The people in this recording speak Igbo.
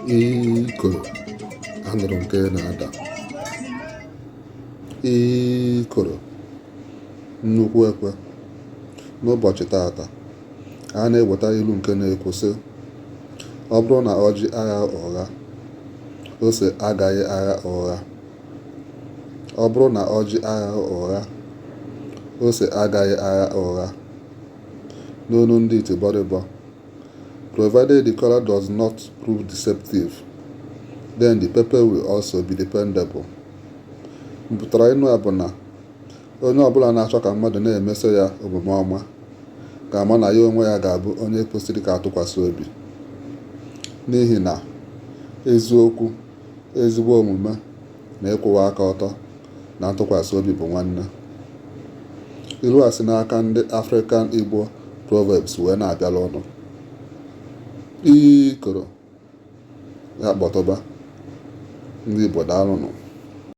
Ikoro, anụrụ nke na-ada. Ikoro, nnukwu ekwe. N'ụbọchị tata, a na-eweta ilu nke na-ekwu sị, ọ bụrụ na ọjị agha ụgha, ose agaghị agha ụgha. Ọ bụrụ na ọjị agha ụgha, ose agaghị agha ụgha. N'olu ndị Itibọrịbọ, provided the color does not prove deceptive, then the pepper will also be dependable. Mpụtara ịnụ a bụ na onye ọbụla na-achọ ka mmadụ na-emeso ya omume ọma ga-ama na ya onwe ya ga-abụ onye kwesịrị ka atụkwasị obi, n'ihi na eziokwu, ezigbo omume na ịkwụwa aka ọtọ na ntụkwasị obi bụ nwanne. Ilu a si n'aka ndị African Igbo Proverbs wee na-abịala ọnụ. Ikoro ya kpọtụba ndị Igbo daalụnụ.